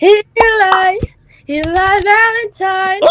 Eli, Eli Valentine.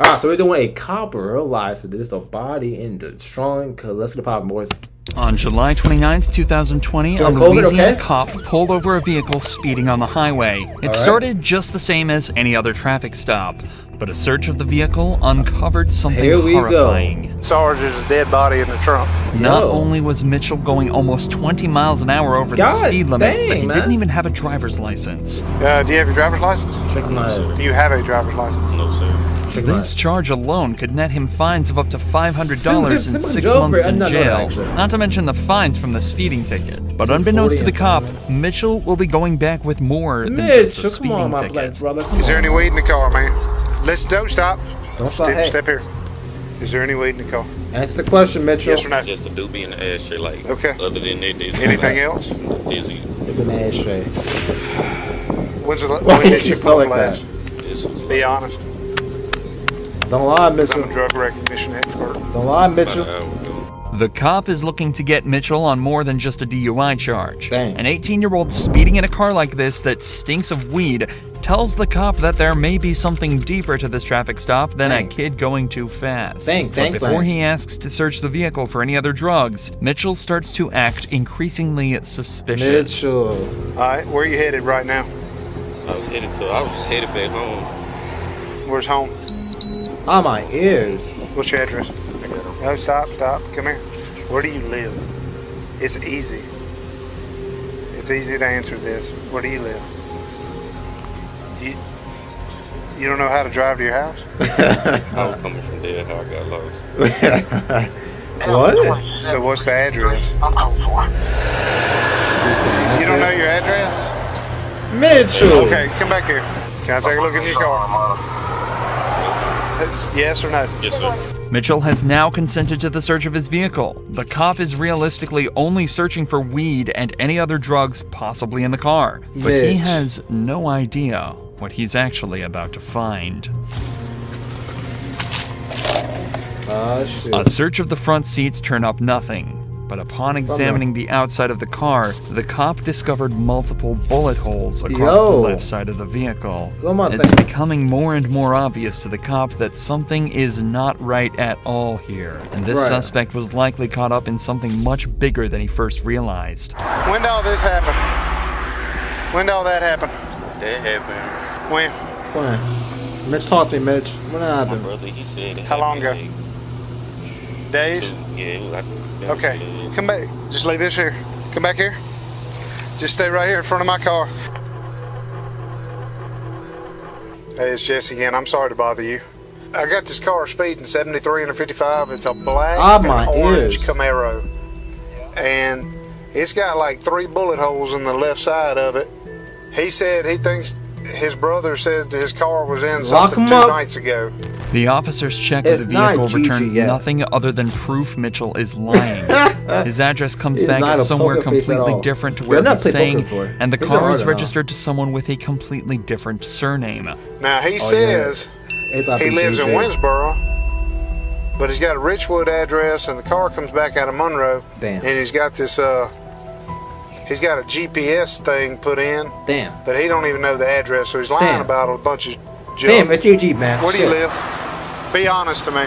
Alright, so we're doing a cop realized that there's a body in Detroit. Let's get the pop, boys. On July 29th, 2020, Joe a COVID, Louisiana okay? cop pulled over a vehicle speeding on the highway. It Alright. started just the same as any other traffic stop, but a search of the vehicle uncovered something Here we go. horrifying. Sarge, there's a dead body in the trunk. Not Yo. only was Mitchell going almost 20 miles an hour over the God speed limit, dang, but he man. didn't even have a driver's license. Do you have your driver's license? Check my Do you have a driver's license? No, sir. check my This charge alone could net him fines of up to $500 Sim- and sim- 6 Joker, months I in did not know that, jail, actually. not to mention the fines from the speeding ticket. But So unbeknownst 40 to the and cop, 5 months. Mitchell will be going back with more than just Mitch. a Come speeding on, my black ticket. brother. Come Is there on. any weed in the car, man? Don't stop. Don't stop. Step, Hey, step here. Is there any weed in the car? answer the question, Mitchell. Yes or no? Just a doobie in the ashtray, like. Okay. Other than that, there's Anything else? Dizzy. Look in the ashtray. When did you Slow pull like last? This was Be honest. Don't lie, I'm Mitchell. a drug recognition expert. Don't lie, about Mitchell. an hour ago. The cop is looking to get Mitchell on more than just a DUI charge. Dang. An 18-year-old speeding in a car like this that stinks of weed tells the cop that there may be something deeper to this traffic stop than Dang. a kid going too fast. Dang, But dang, before dang. he asks to search the vehicle for any other drugs, Mitchell starts to act increasingly suspicious. Mitchell. All right, where are you headed right now? I was headed back home. Where's home? Oh, my ears. What's your address? No, stop. Come here. Where do you live? It's easy. It's easy to answer this. Where do you live? You don't know how to drive to your house? I was coming from there, how I got lost. What? So what's the address? You don't know your address? Mitchell. Okay, come back here. Can I take a look in your car? Yes or no? Yes, sir. Mitchell has now consented to the search of his vehicle. The cop is realistically only searching for weed and any other drugs possibly in the car, but he Mitch. has no idea what he's actually about to find. Oh, shit. A search of the front seats turned up nothing, but upon examining the outside of the car, the cop discovered multiple bullet holes across Yo. the left side of the vehicle. Come on, It's thank- becoming more and more obvious to the cop that something is not right at all here, and this Right. suspect was likely caught up in something much bigger than he first realized. When did all this happen? When did all that happen? That happened. When? When? Mitch, talk to me, Mitch. What My happened? brother, he said it How long happened, ago? like, Days? yeah, it was like. that was Okay, good. come back. Just leave this here. Come back here. Just stay right here in front of my car. Hey, it's Jesse again. I'm sorry to bother you. I got this car speeding 73 and a 55. It's a black Ah, and my orange ears. Camaro. And it's got like 3 bullet holes in the left side of it. He said he thinks his brother said his car was in Lock something him 2 up. nights ago. The officer's check It's of the not vehicle Gigi returns yet. nothing other than proof Mitchell is lying. His address comes He's back not a as somewhere poker face at completely all. different to Yeah, where I've not he's played saying, poker before. and the These car are is hard enough. registered to someone with a completely different surname. Now he Oh, says yeah. he lives in JJ. Winsboro, but he's got a Richwood address, and the car comes back out of Monroe. Damn. And he's got this he's got a GPS thing put in, Damn. but he don't even know the address, so he's lying Damn. about a bunch of junk. Damn, it's GG, man. Where do you Shit. live? Be honest to me.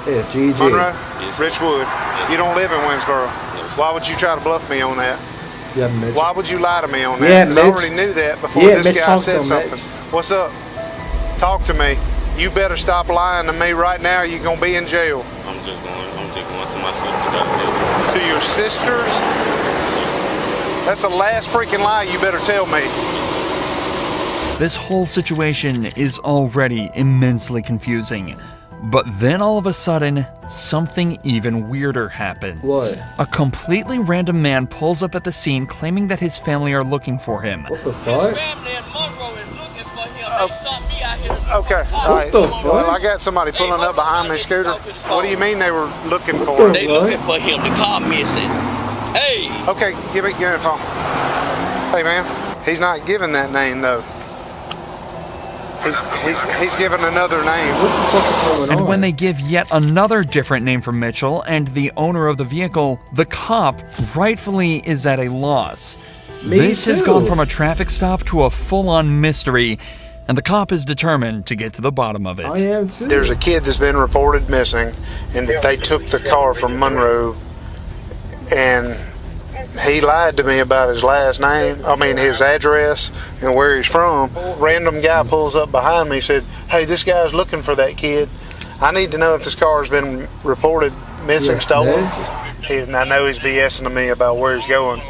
It's GG. Monroe, Yes. Richwood. Yes. You don't live in Winsboro. Yes. Why would you try to bluff me on that? Yeah, Mitch. Why would you lie to me on that? Yeah, 'Cause I Mitch. already knew that before Yeah, this Mitch, guy talk said to him, something. Mitch. What's up? Talk to me. You better stop lying to me right now. You're gonna be in jail. I'm just going to my sister's house. To your sisters? That's the last freaking lie you better tell me. This whole situation is already immensely confusing. But then all of a sudden, something even weirder happens. What? A completely random man pulls up at the scene claiming that his family are looking for him. What the fuck? Family in Monroe is looking for him. They sought me out here to Okay, all right. the fuck? Well, I got somebody pulling up behind me, Scooter. What do you mean they were looking for the- him? They looking for him. The car missing. Hey, Okay, give me the phone. Hey, man, he's not giving that name though. He's given another name. What the fuck is going on? And when they give yet another different name for Mitchell and the owner of the vehicle, the cop rightfully is at a loss. This has gone too. from a traffic stop to a full-on mystery, and the cop is determined to get to the bottom of it. I am too. There's a kid that's been reported missing, and that they took the car from Monroe, and he lied to me about his last name, his address and where he's from. Random guy pulls up behind me, said, "Hey, this guy's looking for that kid. I need to know if this car has been reported missing, stolen." And I know he's BSing to me about where he's going.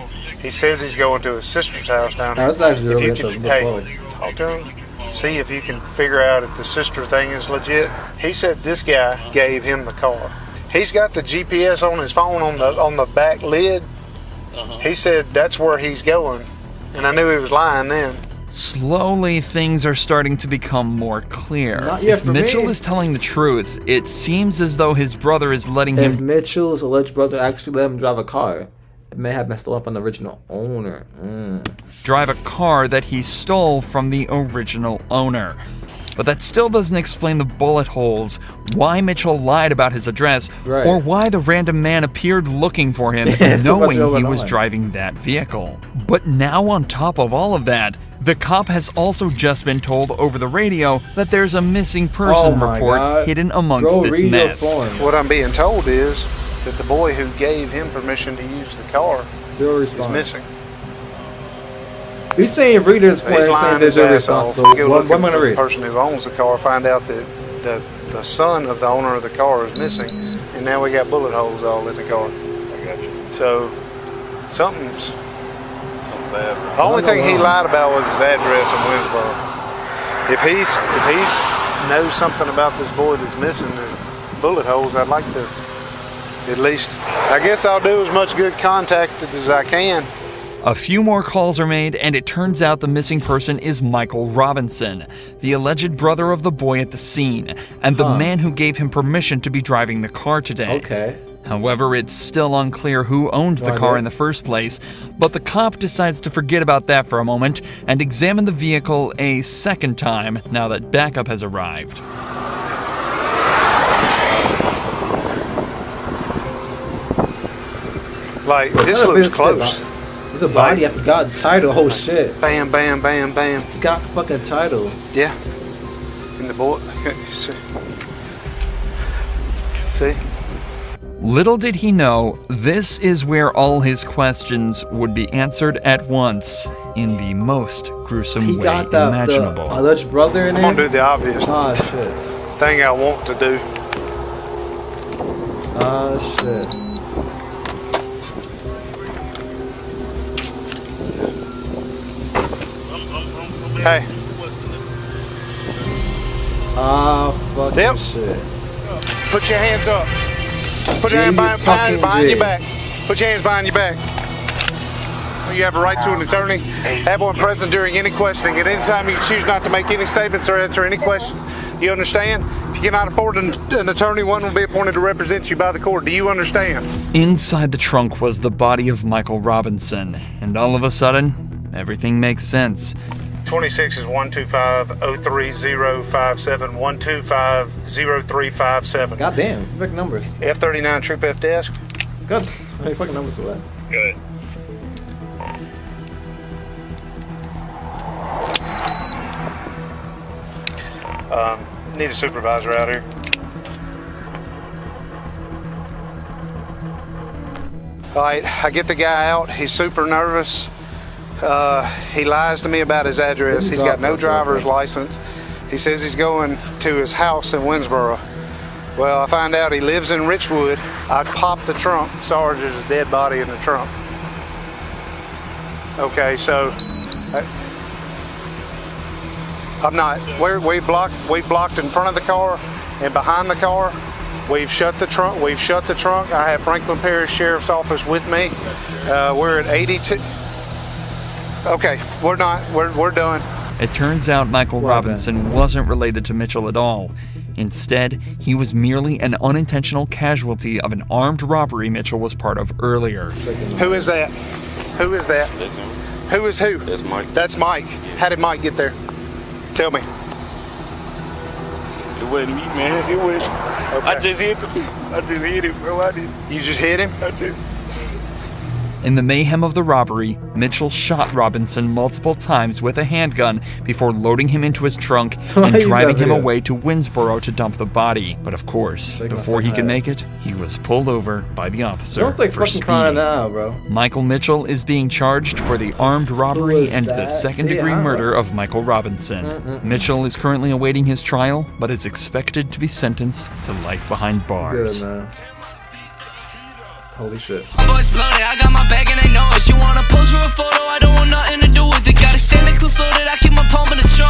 He says he's going to his sister's house down there. That's actually If really you could, interesting. talk to him. See if you can figure out if the sister thing is legit. He said this guy gave him the car. He's got the GPS on his phone on the back lid. He said that's where he's going, and I knew he was lying then. Slowly, things are starting to become more clear. Not yet If for Mitchell me. is telling the truth, it seems as though his brother is letting If him Mitchell's alleged brother actually let him drive a car, it may have been stolen from the original owner. drive a car that he stole from the original owner. But that still doesn't explain the bullet holes, why Mitchell lied about his address, Right. or why the random man appeared looking for him, Yeah, so much knowing going he was on. driving that vehicle. But now, on top of all of that, the cop has also just been told over the radio that there's a missing person Oh my report God. hidden amongst Go this read your mess. form. What I'm being told is that the boy who gave him permission to use the car Zero is response. missing. He's saying readers So he's saying lying there's his a ass off. response. So Go what am looking I for going to the read? person who owns the car, find out that the son of the owner of the car is missing, and now we got bullet holes all in the car. I got you. So something's. Something bad. The only thing he wrong. lied about was his address in Winsboro. If he's knows something about this boy that's missing, there's bullet holes. I'd like to at least. I guess I'll do as much good contact as I can. A few more calls are made, and it turns out the missing person is Michael Robinson, the alleged brother of the boy at the scene, and the man who gave him permission to be driving the car today. Okay. However, it's still unclear who owned the Right. car in the first place, but the cop decides to forget about that for a moment and examine the vehicle a second time now that backup has arrived. Like What this kind of looks business close. There's a body. I forgot the title. Oh shit. Bam, bam, bam, bam. Forgot the fucking title. Yeah. And the boy. See. See? Little did he know, this is where all his questions would be answered at once in the most gruesome He way got the imaginable. alleged brother in I'm there. gonna do the obvious Oh shit. thing I want to do. Oh shit. Hey, Ah fucking Yep. shit. put your hands up. Put your hands behind G. your back. Put your hands behind your back. You have a right to an attorney. Have one present during any questioning. At any time, you choose not to make any statements or answer any questions. You understand? If you cannot afford an attorney, one will be appointed to represent you by the court. Do you understand? Inside the trunk was the body of Michael Robinson, and all of a sudden, everything makes sense. 26 is 125-03057, 125-0357. Goddamn. Fucking numbers. F39 Troop F desk. God. How many fucking numbers are that? Good. Need a supervisor out here. All right, I get the guy out. He's super nervous. He lies to me about his address. He's got no driver's license. He says he's going to his house in Winsboro. Well, I find out he lives in Richwood. I pop the trunk. Sarge, there's a dead body in the trunk. Okay, so I'm not. We've blocked in front of the car and behind the car. We've shut the trunk. I have Franklin Parish Sheriff's Office with me. We're at 82. Okay, we're done. It turns out Michael Well done. Robinson wasn't related to Mitchell at all. Instead, he was merely an unintentional casualty of an armed robbery Mitchell was part of earlier. Who is that? Who is that? Listen, Who is who? that's Mike. That's Mike. How did Mike get there? Tell me. It wasn't me, man. It was. I just hit him, bro. I did. You just hit him? I just. In the mayhem of the robbery, Mitchell shot Robinson multiple times with a handgun before loading him into his trunk and use driving that him video? away to Winsboro to dump the body. But of course, before he could make it, he was pulled over by the officer Sounds like for fucking crying speeding. now, bro. Michael Mitchell is being charged for the armed robbery is and the that? second-degree Yeah. murder of Michael Robinson. Mitchell is currently awaiting his trial, but is expected to be sentenced to life behind Good, bars. man. Holy shit. My boys bloated, I got my bag and they know it. She wanna pose for a photo, I don't want nothing to do with it. Gotta stand the clip so that I keep my palm in the trunk.